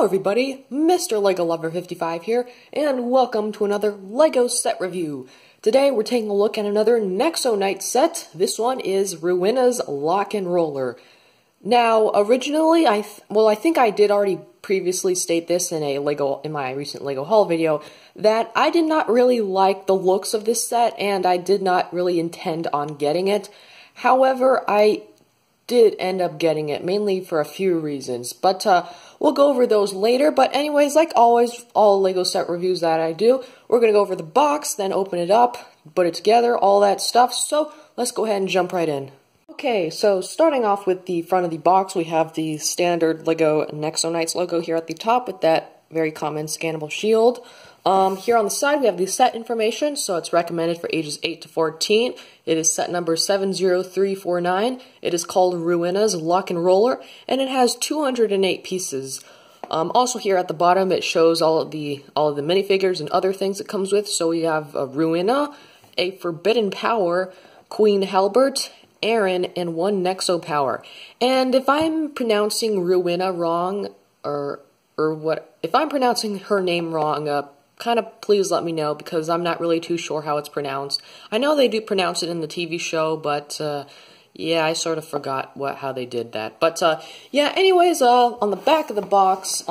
Hello everybody, Mr. Lego Lover 55 here, and welcome to another Lego set review. Today we're taking a look at another Nexo Night set. This one is Ruina's Lock and Roller. Now, originally, I think I did already previously state this in my recent Lego haul video, that I did not really like the looks of this set, and I did not really intend on getting it. However, I did end up getting it, mainly for a few reasons, but we'll go over those later. But anyways, like always, all Lego set reviews that I do, we're going to go over the box, then open it up, put it together, all that stuff, so let's go ahead and jump right in. Okay, so starting off with the front of the box, we have the standard Lego Nexo Knights logo here at the top with that very common scannable shield. Here on the side we have the set information, so it's recommended for ages 8 to 14. It is set number 70349. It is called Ruina's Lock and Roller, and it has 208 pieces. Also here at the bottom it shows all of the minifigures and other things it comes with. So we have Ruina, a Forbidden Power, Queen Halbert, Aaron, and one Nexo Power. And if I'm pronouncing Ruina wrong, if I'm pronouncing her name wrong, kind of please let me know, because I'm not really too sure how it's pronounced. I know they do pronounce it in the TV show, but yeah, I sort of forgot how they did that. But yeah, anyways, on the back of the box,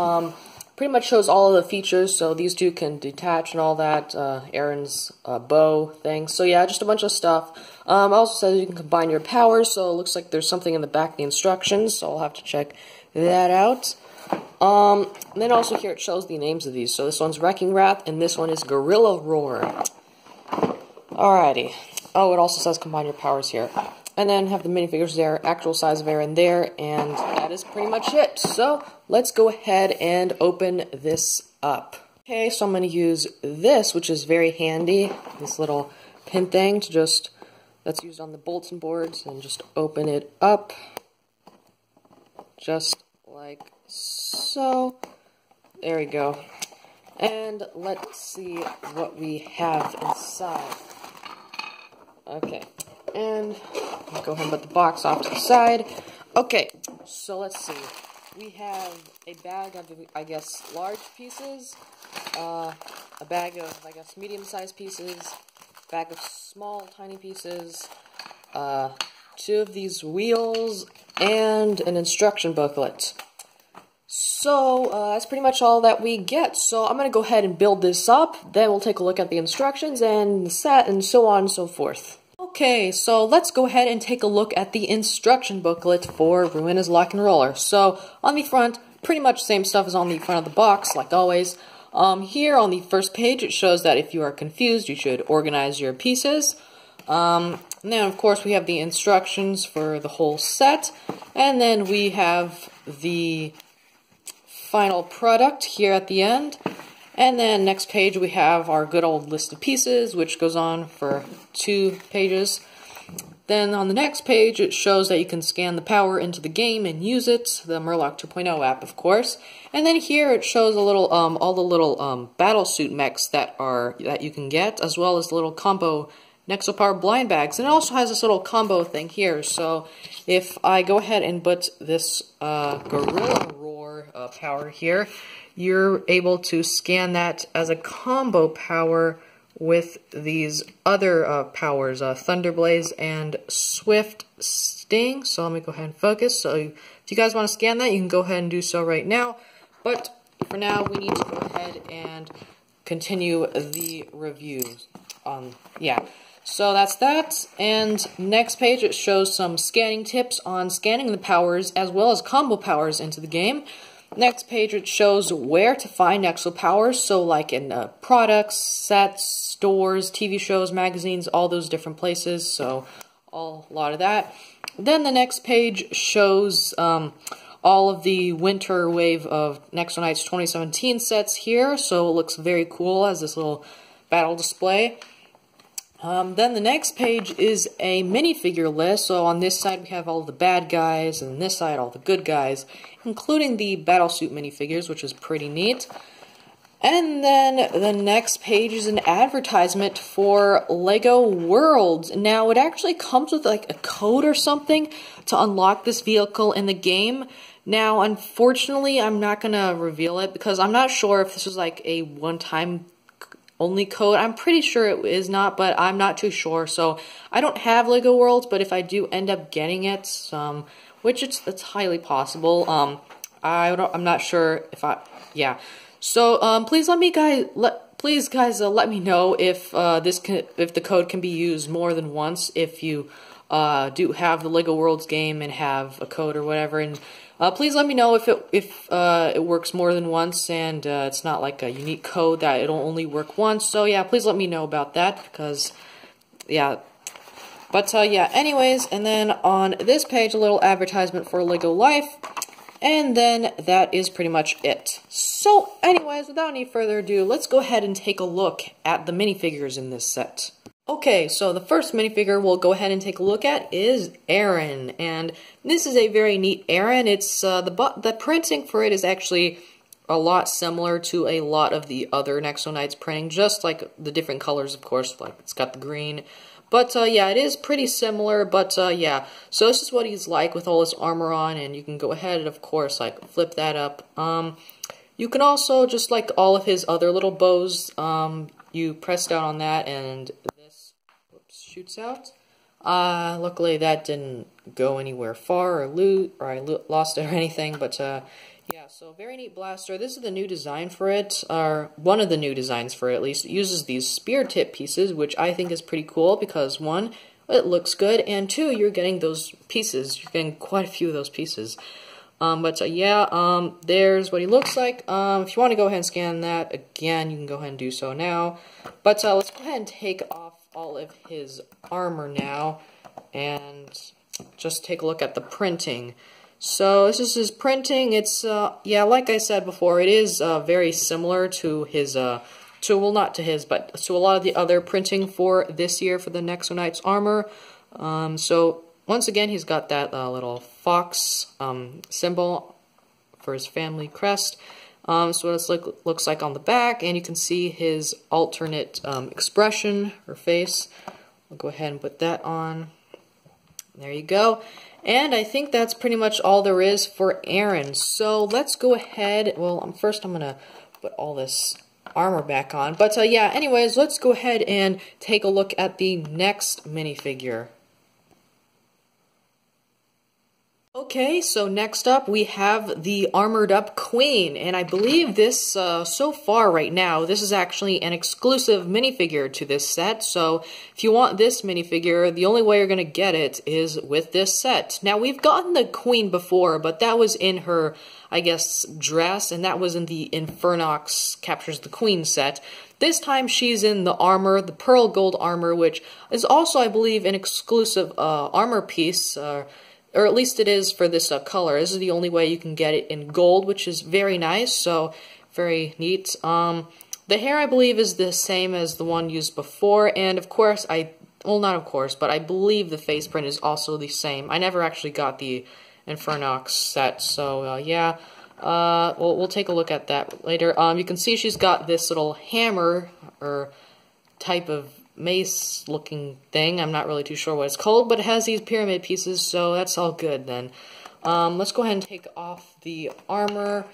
pretty much shows all of the features. So these two can detach and all that. Aaron's bow thing. So yeah, just a bunch of stuff. Also says you can combine your powers. So it looks like there's something in the back of the instructions. So I'll have to check that out. And then also here it shows the names of these. So this one's Wrecking Wrath, and this one is Gorilla Roar. Alrighty. Oh, it also says combine your powers here. And then have the minifigures there, actual size of Aaron there, and that is pretty much it. So let's go ahead and open this up. Okay, so I'm going to use this, which is very handy, this little pin thing that's used on the bulletin boards, and just open it up. Just like so. There we go. And let's see what we have inside. Okay, and I'll go ahead and put the box off to the side. Okay, so let's see. We have a bag of, I guess, large pieces, a bag of, I guess, medium-sized pieces, a bag of small, tiny pieces, 2 of these wheels, and an instruction booklet. So, that's pretty much all that we get. So, I'm going to go ahead and build this up, then we'll take a look at the instructions and the set, and so on and so forth. Okay, so let's go ahead and take a look at the instruction booklet for Ruina's Lock and Roller. So, on the front, pretty much the same stuff as on the front of the box, like always. Here on the first page, it shows that if you are confused, you should organize your pieces. And then, of course, we have the instructions for the whole set. And then we have the final product here at the end. And then next page we have our good old list of pieces, which goes on for 2 pages. Then on the next page it shows that you can scan the power into the game and use it, the Murloc 2.0 app, of course. And then here it shows a little all the little battle suit mechs that you can get, as well as the little combo Nexo Power blind bags. And it also has this little combo thing here. So if I go ahead and put this Gorilla Roar power here, you're able to scan that as a combo power with these other powers, Thunderblaze and Swift Sting. So let me go ahead and focus. So if you guys want to scan that, you can go ahead and do so right now. But for now, we need to go ahead and continue the reviews. Yeah. So that's that, and next page it shows some scanning tips on scanning the powers as well as combo powers into the game. Next page it shows where to find Nexo powers, so like in products, sets, stores, TV shows, magazines, all those different places, so a lot of that. Then the next page shows all of the winter wave of Nexo Knights 2017 sets here, so it looks very cool as this little battle display. Then the next page is a minifigure list. So on this side we have all the bad guys, and on this side all the good guys, including the battlesuit minifigures, which is pretty neat. And then the next page is an advertisement for Lego Worlds. Now, it actually comes with like a code or something to unlock this vehicle in the game. Now, unfortunately, I'm not going to reveal it because I'm not sure if this is like a one-time only code. I'm pretty sure it is not, but I'm not too sure. So, I don't have Lego Worlds, but if I do end up getting it, which it's highly possible, I'm not sure if yeah. So, please let me let me know if if the code can be used more than once if you do have the Lego Worlds game and have a code or whatever, and please let me know if it works more than once and it's not like a unique code that it'll only work once. So yeah, please let me know about that because yeah. But yeah, anyways, and then on this page, a little advertisement for Lego Life. And then that is pretty much it. So, anyways, without any further ado, let's go ahead and take a look at the minifigures in this set. Okay, so the first minifigure we'll go ahead and take a look at is Aaron. And this is a very neat Aaron. It's the printing for it is actually a lot similar to a lot of the other Nexo Knights printing, just like the different colors, of course, like it's got the green. But, yeah, it is pretty similar, but, yeah. So this is what he's like with all his armor on, and you can go ahead and, of course, like, flip that up. You can also, just like all of his other little bows, you press down on that, and this shoots out. Luckily, that didn't go anywhere far or I lost it or anything, but, yeah, so very neat blaster. This is the new design for it, or one of the new designs for it at least. It uses these spear tip pieces, which I think is pretty cool because one, it looks good, and two, you're getting those pieces. You're getting quite a few of those pieces. Yeah, there's what he looks like. If you want to go ahead and scan that again, you can go ahead and do so now. But let's go ahead and take off all of his armor now and just take a look at the printing. So this is his printing. It's yeah, like I said before, it is very similar to his well, not to his, but to a lot of the other printing for this year for the Nexo Knights armor. So once again, he's got that little fox symbol for his family crest. So what it looks like on the back, and you can see his alternate expression or face. I'll go ahead and put that on. There you go. And I think that's pretty much all there is for Aaron. So let's go ahead. Well, first I'm going to put all this armor back on. But yeah, anyways, let's go ahead and take a look at the next minifigure. Okay, so next up we have the Armored Up Queen, and I believe this, so far right now, this is actually an exclusive minifigure to this set, so if you want this minifigure, the only way you're going to get it is with this set. Now, we've gotten the Queen before, but that was in her, I guess, dress, and that was in the Infernox Captures the Queen set. This time she's in the armor, the pearl gold armor, which is also, I believe, an exclusive armor piece, or at least it is for this color. This is the only way you can get it in gold, which is very nice, so very neat. The hair, I believe, is the same as the one used before, and of course, well, not of course, but I believe the face print is also the same. I never actually got the Infernox set, so yeah. We'll take a look at that later. You can see she's got this little hammer, or type of mace-looking thing. I'm not really too sure what it's called, but it has these pyramid pieces, so that's all good then. Let's go ahead and take off the armor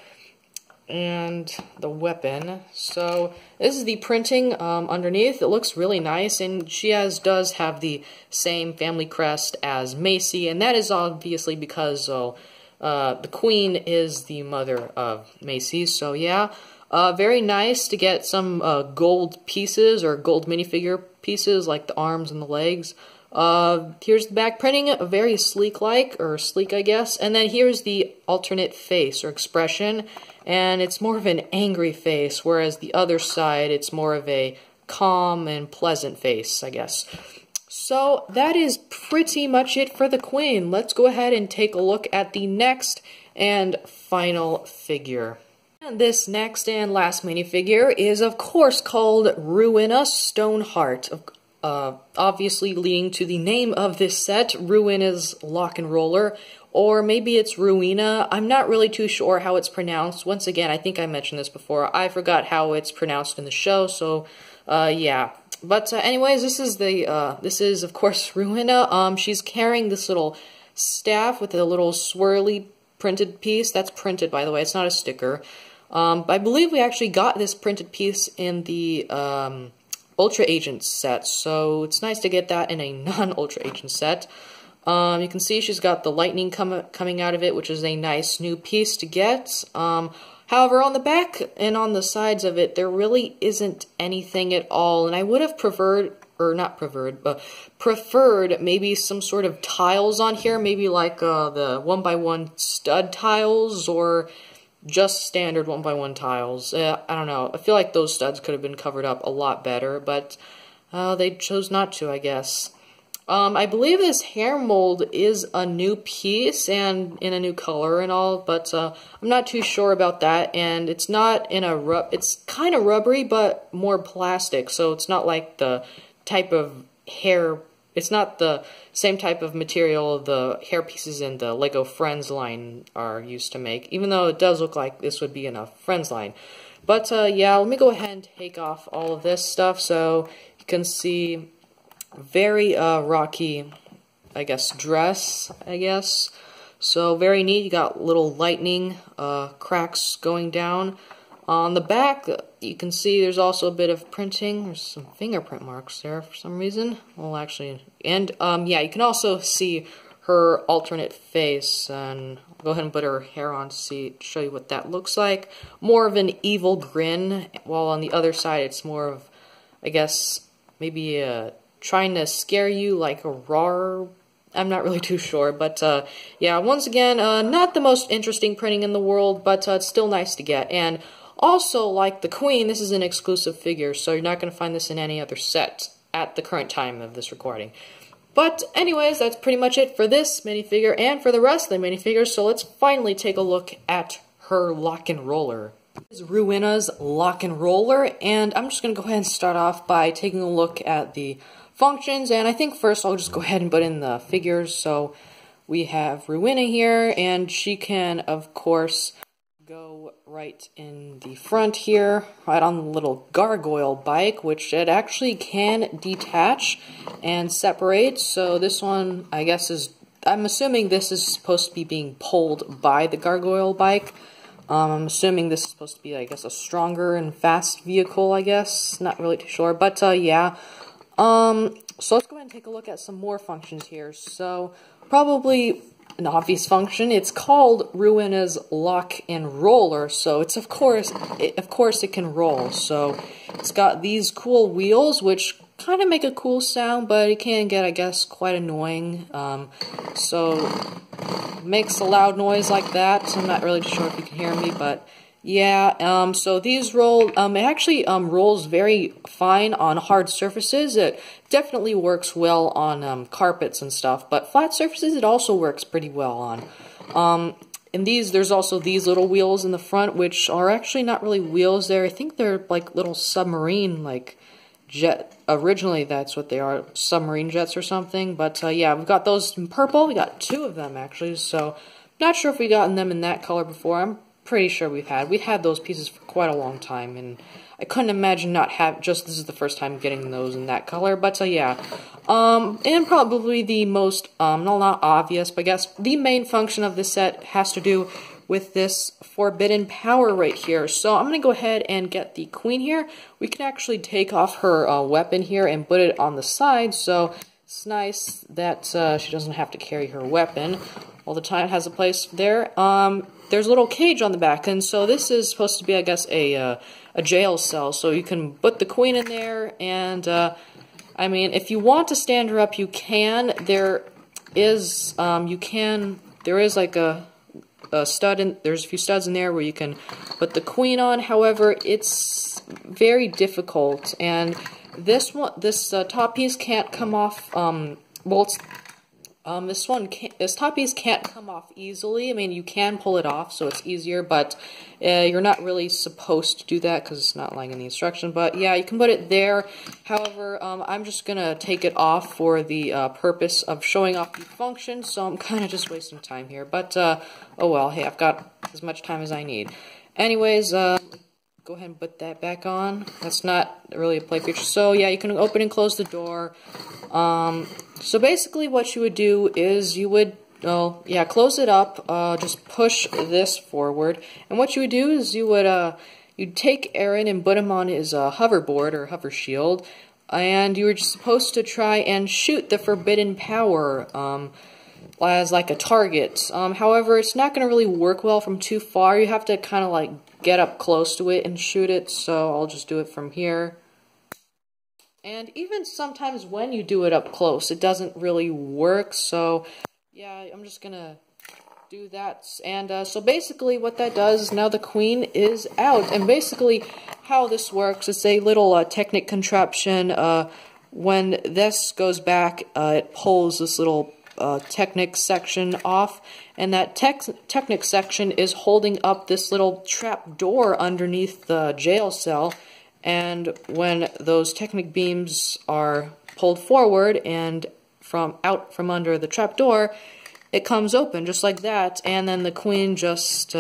and the weapon. So this is the printing underneath. It looks really nice, and she does have the same family crest as Macy, and that is obviously because the Queen is the mother of Macy, so yeah. Very nice to get some gold pieces or gold minifigure pieces like the arms and the legs. Here's the back printing, very sleek I guess. And then here's the alternate face or expression, and it's more of an angry face, whereas the other side, it's more of a calm and pleasant face, I guess. So that is pretty much it for the Queen. Let's go ahead and take a look at the next and final figure. And this next and last minifigure is, of course, called Ruina Stoneheart. Obviously leading to the name of this set, Ruina's Lock and Roller, or maybe it's Ruina. I'm not really too sure how it's pronounced. Once again, I think I mentioned this before. I forgot how it's pronounced in the show, so yeah. But anyways, this is of course Ruina. She's carrying this little staff with a little swirly printed piece. That's printed, by the way. It's not a sticker. I believe we actually got this printed piece in the Ultra Agent set, so it's nice to get that in a non-Ultra Agent set. You can see she's got the lightning coming out of it, which is a nice new piece to get. However, on the back and on the sides of it, there really isn't anything at all, and I would have preferred maybe some sort of tiles on here, maybe like the 1x1 stud tiles, or just standard 1x1 tiles. I don't know. I feel like those studs could have been covered up a lot better, but they chose not to, I guess. I believe this hair mold is a new piece and in a new color and all, but I'm not too sure about that. And it's not in a it's kind of rubbery, but more plastic. So it's not like the type of hair. It's not the same type of material the hair pieces in the Lego Friends line are used to make, even though it does look like this would be in a Friends line. But yeah, let me go ahead and take off all of this stuff so you can see very rocky, I guess, dress, I guess. So very neat. You got little lightning cracks going down. On the back, you can see there's also a bit of printing. There's some fingerprint marks there for some reason. Well, actually, and yeah, you can also see her alternate face. And I'll go ahead and put her hair on to show you what that looks like. More of an evil grin, while on the other side it's more of, I guess, maybe trying to scare you, like a roar. I'm not really too sure, but yeah, once again, not the most interesting printing in the world, but it's still nice to get. And also, like the Queen, this is an exclusive figure, so you're not going to find this in any other set at the current time of this recording. But anyways, that's pretty much it for this minifigure and for the rest of the minifigures, so let's finally take a look at her lock and roller. This is Ruina's lock and roller, and I'm just going to go ahead and start off by taking a look at the functions, and I think first I'll just go ahead and put in the figures. So we have Ruina here, and she can, of course, go right in the front here, right on the little gargoyle bike, which it actually can detach and separate. So this one, I guess, I'm assuming this is supposed to be being pulled by the gargoyle bike. I'm assuming this is supposed to be, I guess, a stronger and fast vehicle, I guess. Not really too sure, but yeah. So let's go ahead and take a look at some more functions here. So, probably an obvious function. It's called Ruina's lock and roller, so it's of course it can roll. So it's got these cool wheels, which kind of make a cool sound, but it can get, I guess, quite annoying. So it makes a loud noise like that. So I'm not really sure if you can hear me, but yeah, so these roll, it actually rolls very fine on hard surfaces. It definitely works well on carpets and stuff, but flat surfaces it also works pretty well on. And there's also these little wheels in the front, which are actually not really wheels there. I think they're like little submarine, like, jet. Originally, that's what they are, submarine jets or something. But yeah, we've got those in purple. We got two of them, actually, so not sure if we've gotten them in that color before. I'm pretty sure we've had those pieces for quite a long time, and I couldn't imagine not this is the first time getting those in that color. But yeah, and probably the most not obvious, but I guess the main function of this set has to do with this forbidden power right here. So I'm gonna go ahead and get the Queen here. We can actually take off her weapon here and put it on the side, so it's nice that she doesn't have to carry her weapon all the time. It has a place there. There's a little cage on the back, and so this is supposed to be, I guess, a jail cell. So you can put the Queen in there, and I mean, if you want to stand her up, you can. There is like a stud in. There's a few studs in there where you can put the Queen on. However, it's very difficult, and this top piece can't come off. Well, it's This top piece can't come off easily. I mean, you can pull it off, so it's easier, but you're not really supposed to do that because it's not lying in the instruction. But yeah, you can put it there. However, I'm just gonna take it off for the purpose of showing off the function, so I'm kind of just wasting time here. But oh well, hey, I've got as much time as I need. Anyways, go ahead and put that back on. That's not really a play feature. So yeah, you can open and close the door. So basically what you would do is you would, close it up, just push this forward. And what you would do is you'd take Aaron and put him on his hoverboard or hover shield, and you were just supposed to try and shoot the forbidden power, as like a target. However, it's not going to really work well from too far. You have to kind of like get up close to it and shoot it, so I'll just do it from here. And even sometimes when you do it up close, it doesn't really work, so yeah, I'm just gonna do that. And so basically what that does is now the queen is out. And basically how this works, it's a little Technic contraption. When this goes back, it pulls this little Technic section off, and that Technic section is holding up this little trap door underneath the jail cell. And when those Technic beams are pulled forward and out from under the trap door, it comes open just like that, and then the queen just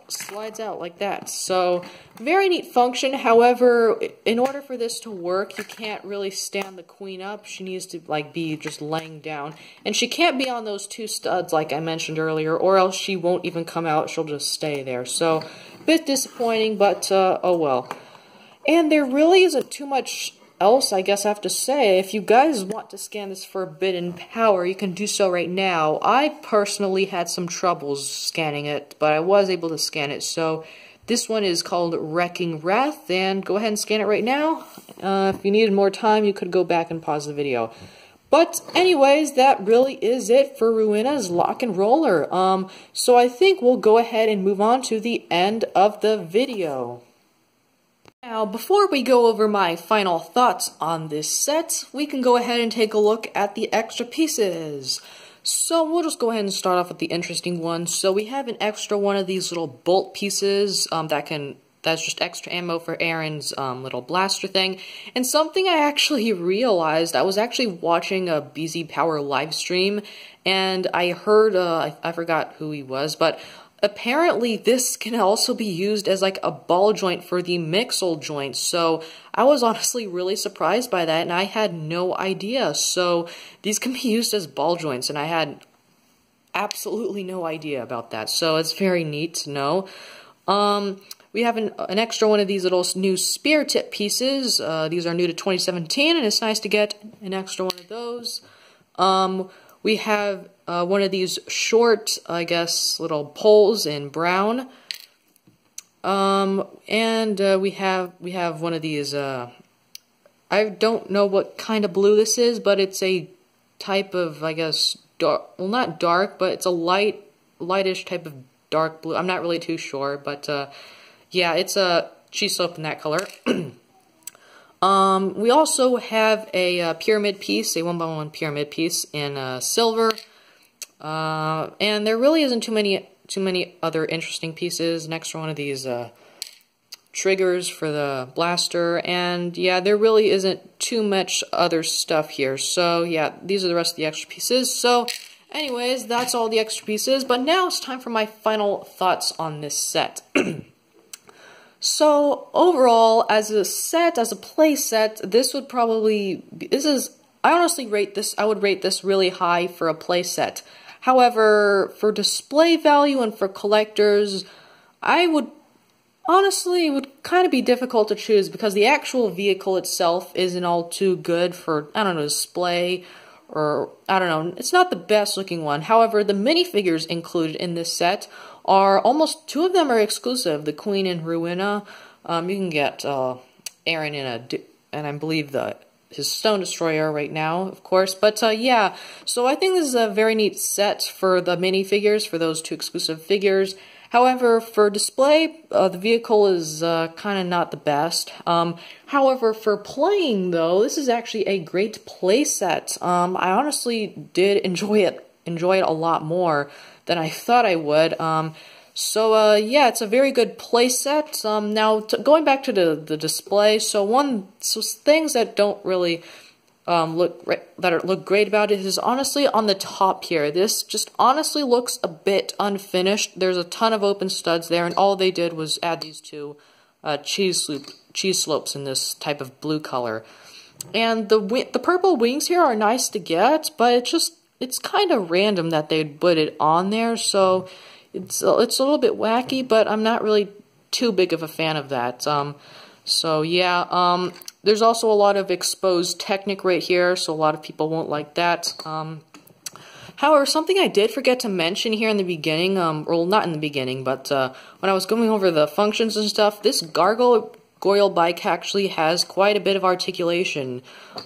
slides out like that. So very neat function. However, in order for this to work, you can't really stand the queen up. She needs to like be just laying down, and she can't be on those two studs like I mentioned earlier, or else she won't even come out. She'll just stay there. So bit disappointing, but oh well. And there really isn't too much else I guess I have to say. If you guys want to scan this forbidden power, you can do so right now. I personally had some troubles scanning it, but I was able to scan it. So this one is called Wrecking Wrath, and go ahead and scan it right now. If you needed more time, you could go back and pause the video. But anyways, that really is it for Ruina's Lock and Roller. So I think we'll go ahead and move on to the end of the video. Now, before we go over my final thoughts on this set, we can go ahead and take a look at the extra pieces. So we'll just go ahead and start off with the interesting ones. So we have an extra one of these little bolt pieces that's just extra ammo for Aaron's little blaster thing. And something I actually realized, I was actually watching a BZ Power live stream, and I heard, I forgot who he was, but apparently this can also be used as like a ball joint for the Mixel joint. So I was honestly really surprised by that, and I had no idea. So these can be used as ball joints, and I had absolutely no idea about that. So it's very neat to know. We have an extra one of these little new spear tip pieces. These are new to 2017, and it's nice to get an extra one of those. We have one of these short, I guess, little poles in brown. And we have one of these, I don't know what kind of blue this is, but it's a type of, I guess, dark, well, not dark, but it's a lightish type of dark blue. I'm not really too sure, but yeah, it's a cheese soap in that color. We also have a pyramid piece, a 1x1 pyramid piece in silver. And there really isn't too many other interesting pieces. An extra one of these triggers for the blaster, and yeah, there really isn't too much other stuff here. So yeah, these are the rest of the extra pieces. So anyways, that's all the extra pieces, but now it's time for my final thoughts on this set. So overall, as a set, as a play set, this would probably, I honestly rate this, I would rate this really high for a play set. However, for display value and for collectors, honestly, it would kind of be difficult to choose because the actual vehicle itself isn't all too good for, I don't know, display, or, I don't know, it's not the best looking one. However, the minifigures included in this set are two of them are exclusive, the Queen and Ruina. You can get Aaron and I believe his Stone Destroyer right now, of course. But yeah, so I think this is a very neat set for the minifigures, for those two exclusive figures. However, for display, the vehicle is kind of not the best. However, for playing though, this is actually a great play set. I honestly did enjoy it a lot more than I thought I would. Yeah, it's a very good play set. Now, going back to the display, so things that don't really look great about it is honestly on the top here. This just honestly looks a bit unfinished. There's a ton of open studs there, and all they did was add these two cheese slopes in this type of blue color. And the purple wings here are nice to get, but it's kind of random that they'd put it on there. So it's a little bit wacky, but I'm not really too big of a fan of that. There's also a lot of exposed Technic right here, so a lot of people won't like that. However, something I did forget to mention here in the beginning, well, not in the beginning, but when I was going over the functions and stuff, this gargoyle bike actually has quite a bit of articulation.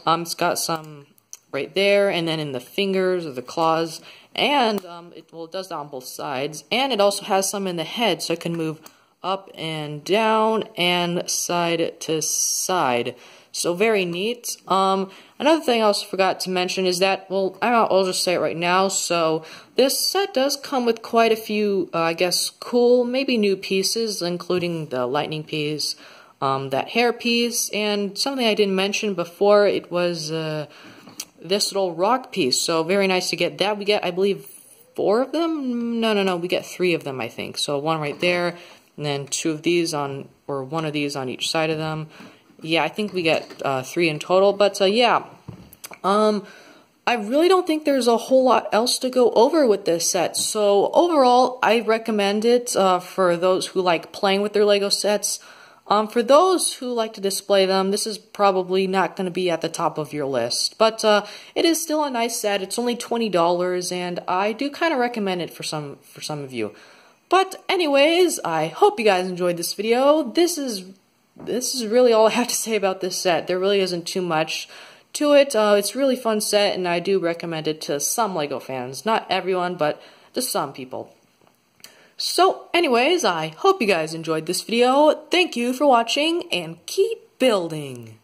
It's got some right there, and then in the fingers or the claws, and it does that on both sides, and it also has some in the head, so it can move up and down and side to side. So very neat. Another thing I also forgot to mention is that, well, I'll just say it right now. So this set does come with quite a few, I guess, cool, maybe new pieces, including the lightning piece, that hair piece, and something I didn't mention before, it was this little rock piece. So very nice to get that. We get, I believe, 4 of them? No, we get 3 of them, I think. So one right there, and then 2 of these on, or 1 of these on each side of them. Yeah, I think we get 3 in total, but yeah. I really don't think there's a whole lot else to go over with this set. So overall, I recommend it for those who like playing with their Lego sets. For those who like to display them, this is probably not going to be at the top of your list. But it is still a nice set. It's only $20, and I do kind of recommend it for some of you. But anyways, I hope you guys enjoyed this video. This is really all I have to say about this set. There really isn't too much to it. It's a really fun set, and I do recommend it to some LEGO fans. Not everyone, but to some people. So anyways, I hope you guys enjoyed this video. Thank you for watching, and keep building!